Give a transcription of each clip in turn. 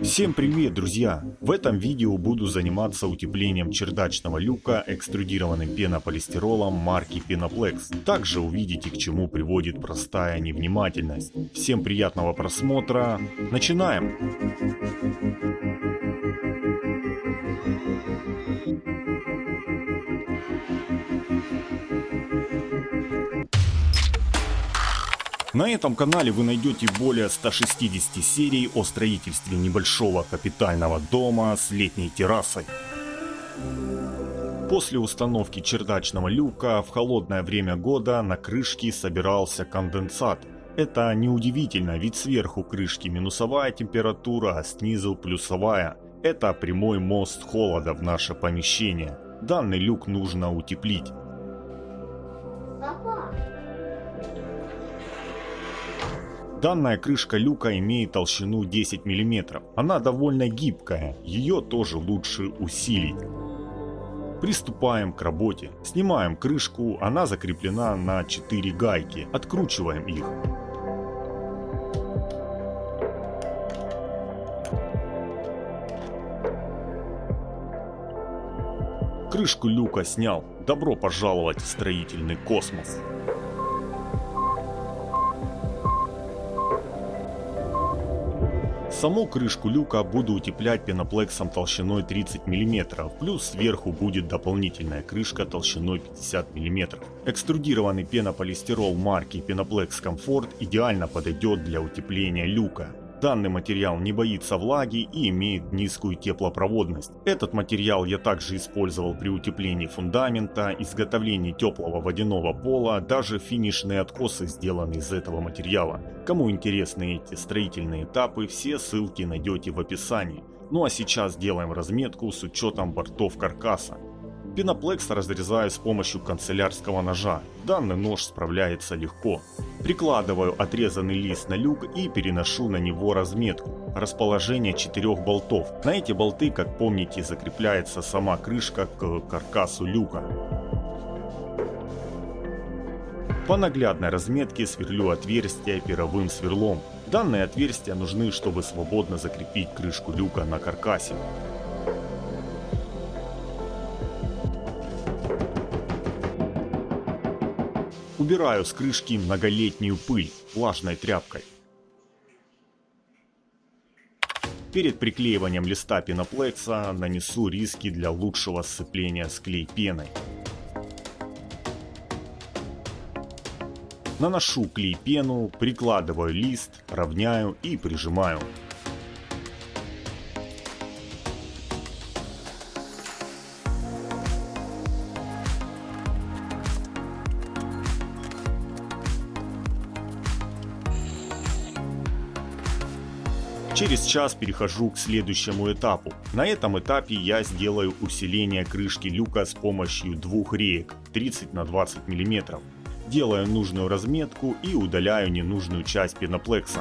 Всем привет, друзья! В этом видео буду заниматься утеплением чердачного люка экструдированным пенополистиролом марки Penaplex. Также увидите, к чему приводит простая невнимательность. Всем приятного просмотра. Начинаем! На этом канале вы найдете более 160 серий о строительстве небольшого капитального дома с летней террасой. После установки чердачного люка в холодное время года на крышке собирался конденсат. Это неудивительно, ведь сверху крышки минусовая температура, а снизу плюсовая. Это прямой мост холода в наше помещение. Данный люк нужно утеплить. Данная крышка люка имеет толщину 10 мм. Она довольно гибкая, ее тоже лучше усилить. Приступаем к работе. Снимаем крышку, она закреплена на 4 гайки. Откручиваем их. Крышку люка снял. Добро пожаловать в строительный космос. Саму крышку люка буду утеплять пеноплексом толщиной 30 мм, плюс сверху будет дополнительная крышка толщиной 50 мм. Экструдированный пенополистирол марки Penaplex Comfort идеально подойдет для утепления люка. Данный материал не боится влаги и имеет низкую теплопроводность. Этот материал я также использовал при утеплении фундамента, изготовлении теплого водяного пола, даже финишные откосы сделаны из этого материала. Кому интересны эти строительные этапы, все ссылки найдете в описании. Ну а сейчас делаем разметку с учетом бортов каркаса. Пеноплекс разрезаю с помощью канцелярского ножа. Данный нож справляется легко. Прикладываю отрезанный лист на люк и переношу на него разметку. Расположение 4 болтов. На эти болты, как помните, закрепляется сама крышка к каркасу люка. По наглядной разметке сверлю отверстия пировым сверлом. Данные отверстия нужны, чтобы свободно закрепить крышку люка на каркасе. Убираю с крышки многолетнюю пыль влажной тряпкой. Перед приклеиванием листа пеноплекса нанесу риски для лучшего сцепления с клей-пеной. Наношу клей-пену, прикладываю лист, равняю и прижимаю. Через час перехожу к следующему этапу. На этом этапе я сделаю усиление крышки люка с помощью двух реек 30 на 20 мм. Делаю нужную разметку и удаляю ненужную часть пеноплекса.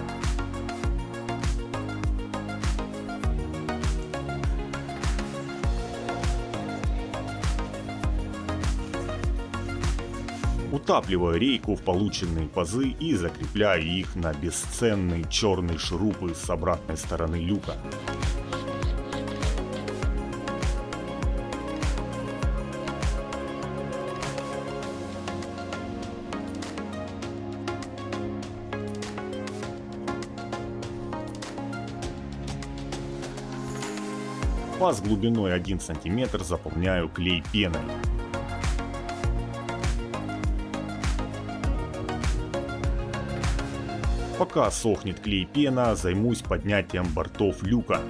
Утапливаю рейку в полученные пазы и закрепляю их на бесценные черные шурупы с обратной стороны люка. Паз глубиной 1 см заполняю клей-пеной. Пока сохнет клей-пена, займусь поднятием бортов люка.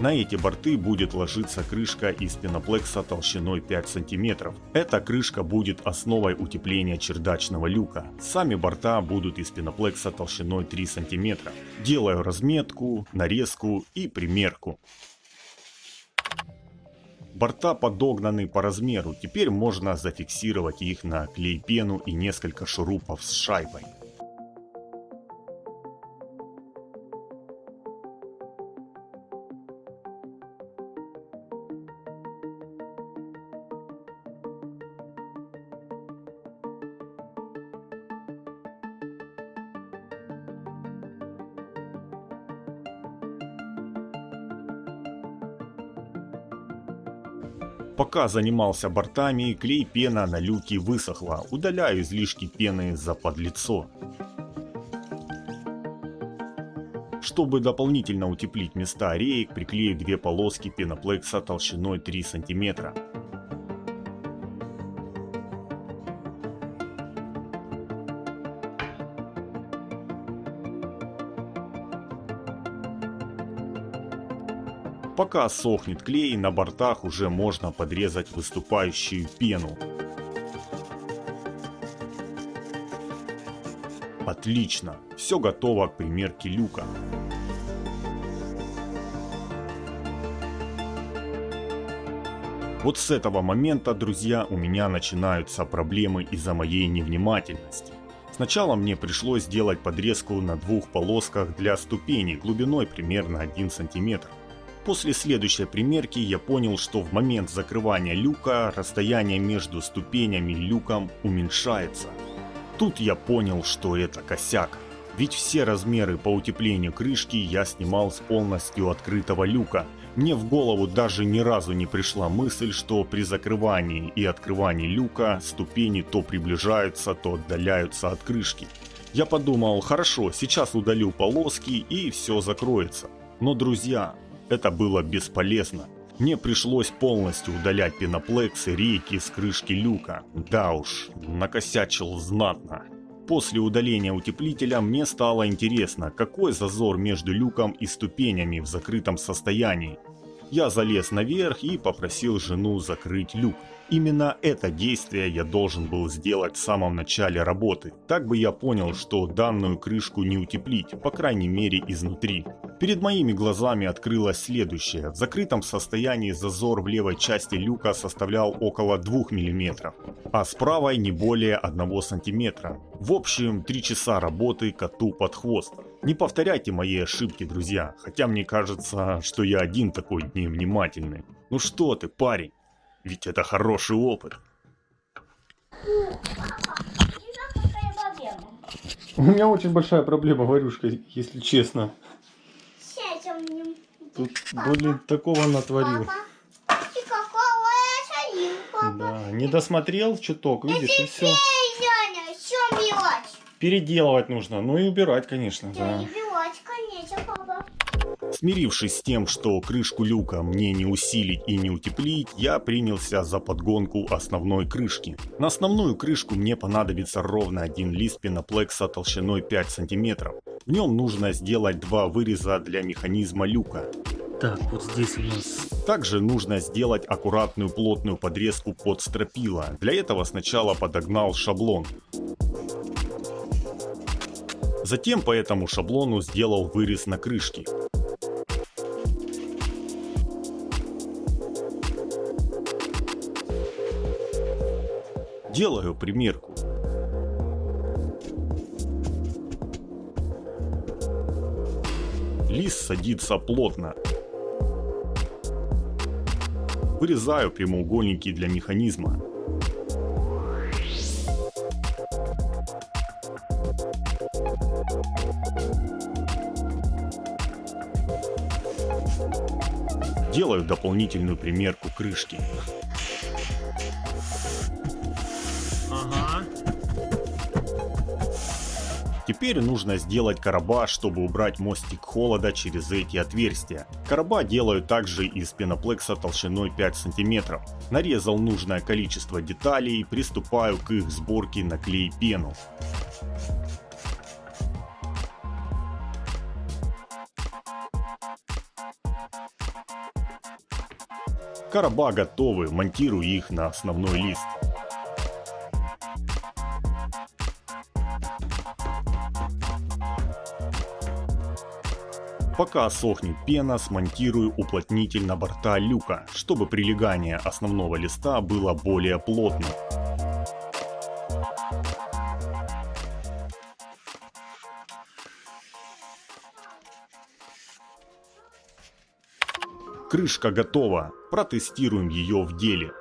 На эти борты будет ложиться крышка из пеноплекса толщиной 5 см. Эта крышка будет основой утепления чердачного люка. Сами борта будут из пеноплекса толщиной 3 см. Делаю разметку, нарезку и примерку. Борта подогнаны по размеру, теперь можно зафиксировать их на клей-пену и несколько шурупов с шайбой. Пока занимался бортами, клей-пена на люке высохла. Удаляю излишки пены за подлицо. Чтобы дополнительно утеплить места реек, приклею две полоски пеноплекса толщиной 3 см. Пока сохнет клей, на бортах уже можно подрезать выступающую пену. Отлично, все готово к примерке люка. Вот с этого момента, друзья, у меня начинаются проблемы из-за моей невнимательности. Сначала мне пришлось сделать подрезку на двух полосках для ступеней глубиной примерно 1 см. После следующей примерки я понял, что в момент закрывания люка расстояние между ступенями и люком уменьшается. Тут я понял, что это косяк. Ведь все размеры по утеплению крышки я снимал с полностью открытого люка. Мне в голову даже ни разу не пришла мысль, что при закрывании и открывании люка ступени то приближаются, то отдаляются от крышки. Я подумал, хорошо, сейчас удалю полоски и все закроется. Но, друзья, это было бесполезно. Мне пришлось полностью удалять пеноплекс и рейки с крышки люка. Да уж, накосячил знатно. После удаления утеплителя мне стало интересно, какой зазор между люком и ступенями в закрытом состоянии. Я залез наверх и попросил жену закрыть люк. Именно это действие я должен был сделать в самом начале работы. Так бы я понял, что данную крышку не утеплить, по крайней мере изнутри. Перед моими глазами открылось следующее. В закрытом состоянии зазор в левой части люка составлял около 2 мм, а с правой не более 1 см. В общем, 3 часа работы коту под хвост. Не повторяйте мои ошибки, друзья, хотя мне кажется, что я один такой невнимательный. Ну что ты, парень? Ведь это хороший опыт. У меня очень большая проблема, Варюшка, если честно. Тут, блин, такого натворил. Да, не досмотрел чуток, видишь, и все. Переделывать нужно, ну и убирать, конечно, да. Смирившись с тем, что крышку люка мне не усилить и не утеплить, я принялся за подгонку основной крышки. На основную крышку мне понадобится ровно один лист пеноплекса толщиной 5 см. В нем нужно сделать 2 выреза для механизма люка. Так, вот здесь у нас... Также нужно сделать аккуратную плотную подрезку под стропила. Для этого сначала подогнал шаблон. Затем по этому шаблону сделал вырез на крышке. Делаю примерку. Лист садится плотно. Вырезаю прямоугольники для механизма. Делаю дополнительную примерку крышки. Ага. Теперь нужно сделать короба, чтобы убрать мостик холода через эти отверстия. Короба делаю также из пеноплекса толщиной 5 см. Нарезал нужное количество деталей и приступаю к их сборке на клей-пену. Короба готовы, монтирую их на основной лист. Пока сохнет пена, смонтирую уплотнитель на борта люка, чтобы прилегание основного листа было более плотным. Крышка готова, протестируем ее в деле.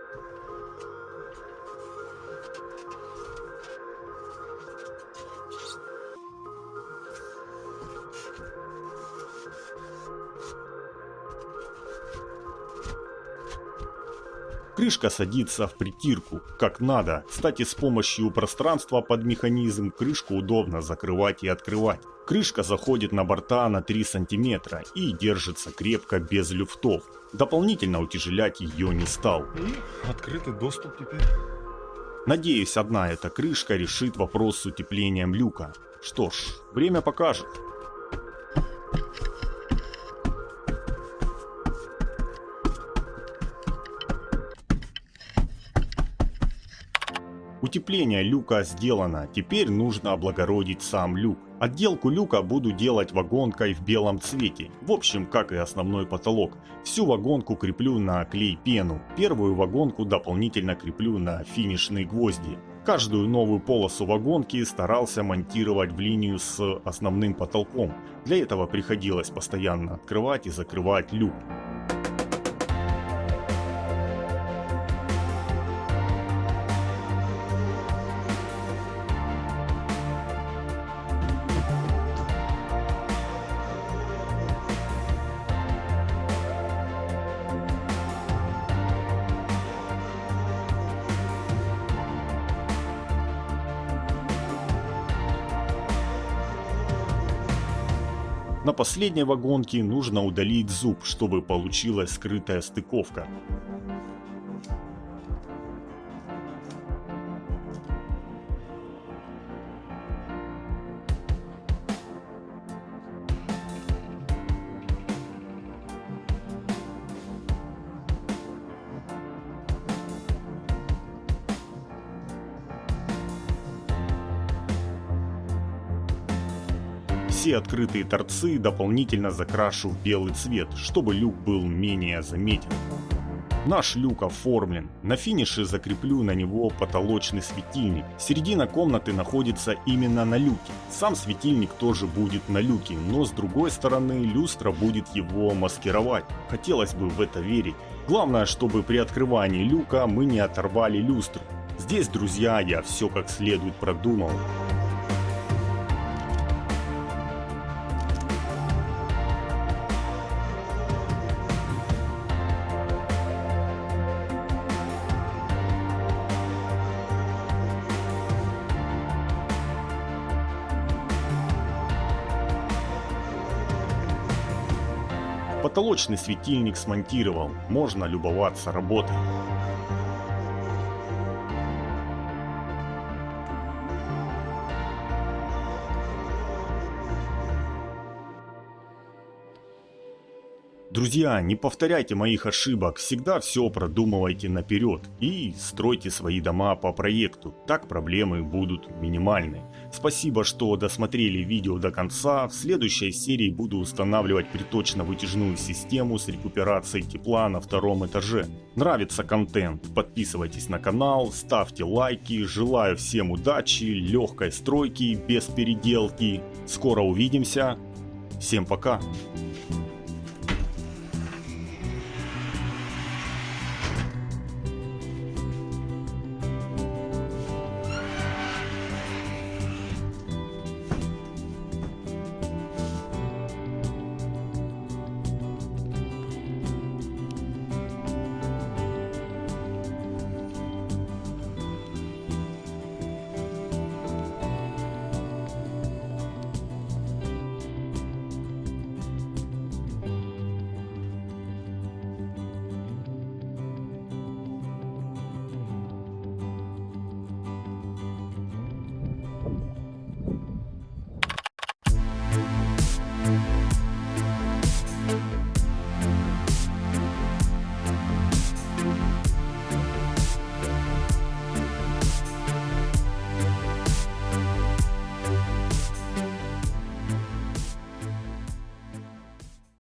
Крышка садится в притирку, как надо. Кстати, с помощью пространства под механизм крышку удобно закрывать и открывать. Крышка заходит на борта на 3 см и держится крепко без люфтов. Дополнительно утяжелять ее не стал. И открытый доступ теперь. Надеюсь, одна эта крышка решит вопрос с утеплением люка. Что ж, время покажет. Утепление люка сделано, теперь нужно облагородить сам люк. Отделку люка буду делать вагонкой в белом цвете, в общем, как и основной потолок. Всю вагонку креплю на клей-пену, первую вагонку дополнительно креплю на финишные гвозди. Каждую новую полосу вагонки старался монтировать в линию с основным потолком, для этого приходилось постоянно открывать и закрывать люк. На последней вагонке нужно удалить зуб, чтобы получилась скрытая стыковка. Все открытые торцы дополнительно закрашу в белый цвет, чтобы люк был менее заметен. Наш люк оформлен. На финише закреплю на него потолочный светильник. Середина комнаты находится именно на люке. Сам светильник тоже будет на люке, но с другой стороны люстра будет его маскировать. Хотелось бы в это верить. Главное, чтобы при открывании люка мы не оторвали люстру. Здесь, друзья, я все как следует продумал. Потолочный светильник смонтировал, можно любоваться работой. Друзья, не повторяйте моих ошибок, всегда все продумывайте наперед и стройте свои дома по проекту, так проблемы будут минимальны. Спасибо, что досмотрели видео до конца, в следующей серии буду устанавливать приточно-вытяжную систему с рекуперацией тепла на втором этаже. Нравится контент, подписывайтесь на канал, ставьте лайки, желаю всем удачи, легкой стройки, без переделки. Скоро увидимся, всем пока!